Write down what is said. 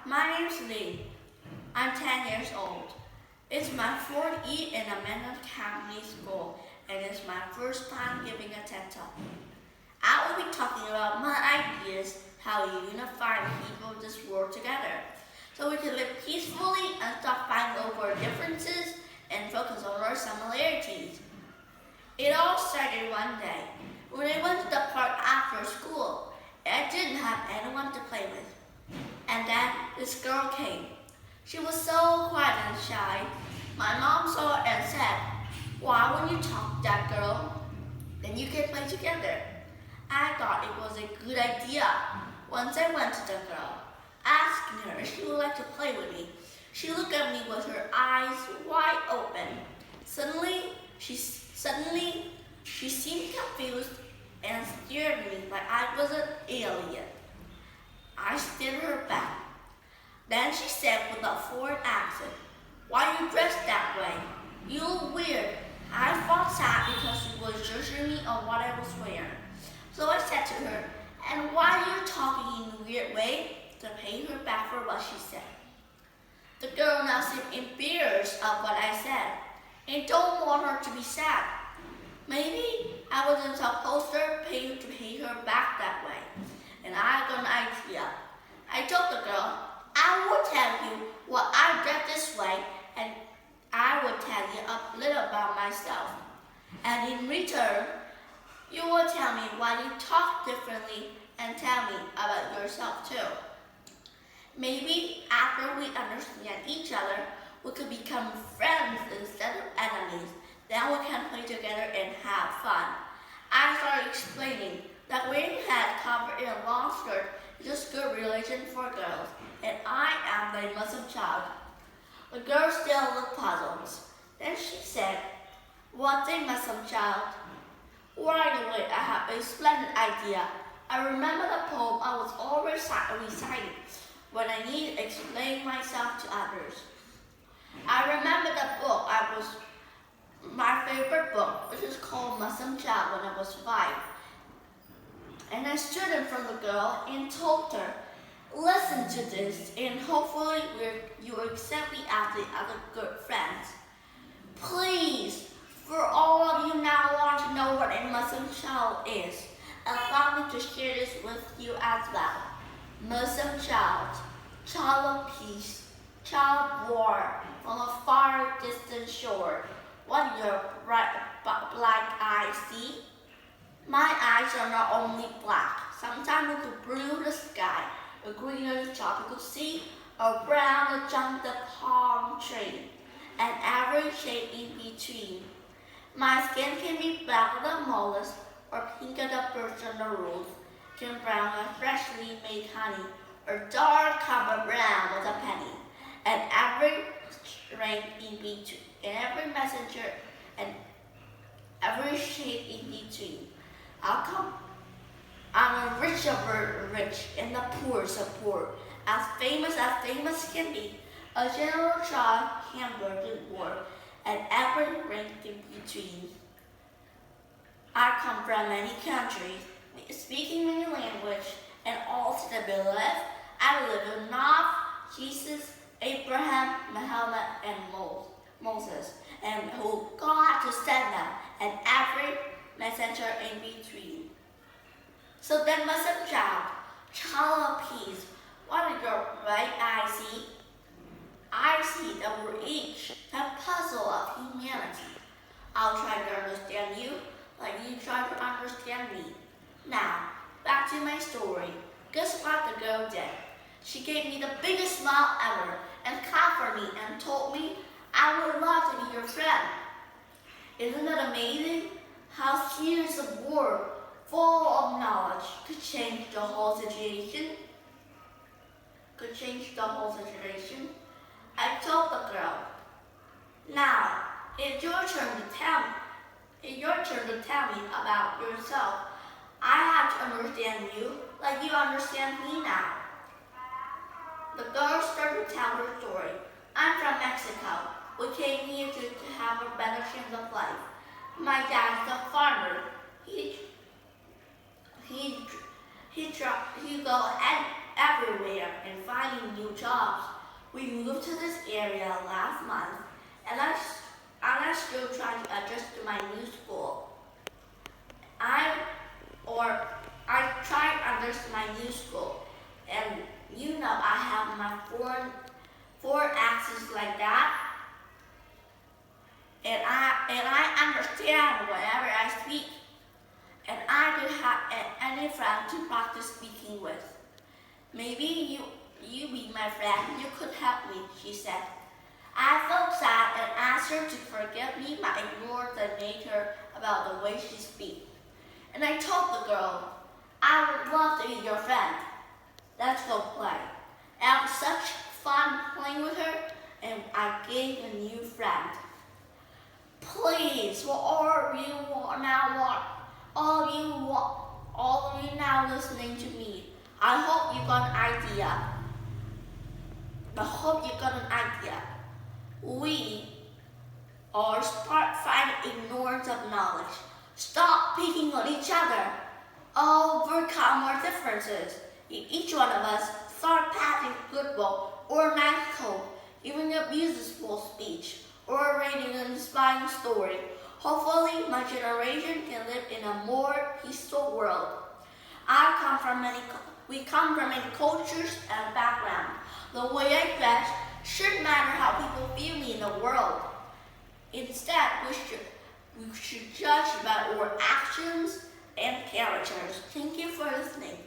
My name's Lee. I'm 10 years old. It's my fourth year in a Manor Academy school, and it's my first time giving a TED Talk. I will be talking about my ideas, how we unify the people of this world together, so we can live peacefully and stop fighting over differences and focus on our similarities. It all started one day when I went to the park after school, and I didn't have anyone to play with. And then this girl came. She was so quiet and shy. My mom saw her and said, "Why won't you talk to that girl? Then you can play together." I thought it was a good idea. Once I went to the girl, asking her if she would like to play with me. She looked at me with her eyes wide open. Suddenly, she seemed confused and stared at me like I was an alien. I stared her back. Then she said with a foreign accent, "Why are you dressed that way? You look weird." I felt sad because she was judging me on what I was wearing. So I said to her, "And why are you talking in a weird way?" to pay her back for what she said. The girl now seemed embarrassed of what I said and don't want her to be sad. Maybe I wasn't supposed to pay her back that way. And I got an idea. I told the girl, "I will tell you what I did this way, and I will tell you a little about myself. And in return, you will tell me why you talk differently and tell me about yourself too. Maybe after we understand each other, we could become friends instead of enemies. Then we can play together and have fun." I started explaining that wearing a hat covered in a long skirt is just good religion for girls, and I am the Muslim child. The girl still looked puzzled. Then she said, "What's a Muslim child?" Right away, I have a splendid idea. I remember the poem I was always reciting when I needed to explain myself to others. I remember the book my favorite book, which is called Muslim Child, when I was 5. And I stood in front of the girl and told her, "Listen to this, and hopefully you will accept me as the other good friends. Please, for all of you now want to know what a Muslim child is, allow me to share this with you as well. Muslim child, child of peace, child of war, from a far distant shore. What your black eyes see? My eyes are not only black, sometimes with the blue of the sky, a green of the tropical sea, a brown of the palm tree, and every shade in between. My skin can be black as the mollusk, or pink as the birds on the roof, can brown as freshly made honey, or dark copper brown as a penny, and every rank in between, and every messenger, and every shade in between. I'm a rich of rich, and the poorest of poor, as famous can be, a general child, hamburger war, and every rank in between. I come from many countries, speaking many languages, and all to the belief I live in Noah, Jesus, Abraham, Muhammad, and Moses, and who God to send them, and every messenger in between. So then, Muslim child of peace, what do your right eye see? I see that we're each the puzzle of humanity. I'll try to understand you like you try to understand me. Now, back to my story. Guess what the girl did? She gave me the biggest smile ever and clapped for me and told me I would love to be your friend. Isn't it amazing how years of war full of knowledge could change the whole situation? I told the girl, "Now, it's your turn to tell me about yourself. I have to understand you like you understand me now." The girl started to tell her story. "I'm from Mexico. We came here to have a better chance of life. My dad's a farmer. He go everywhere and finding new jobs. We moved to this area last month, and I'm still trying to adjust to my new school. I tried to understand my new school, and I have my foreign accents like that, and I understand whatever I speak, and I don't have any friend to practice speaking with. Maybe you be my friend. You could help me, she said. I felt sad and asked her to forgive me. I ignored the nature about the way she speaks. And I told the girl, I would love to be your friend. Let's go play. I had such fun playing with her, and I gained a new friend. Please, all of you now listening to me, I hope you got an idea. We are start fighting ignorance of knowledge. Stop picking on each other. Overcome our differences. Each one of us start passing football or nice code, even a useful speech, or reading an inspiring story. Hopefully, my generation can live in a more peaceful world. We come from many cultures and backgrounds. The way I dress shouldn't matter how people view me in the world. Instead, we should judge about our actions and characters. Thank you for listening.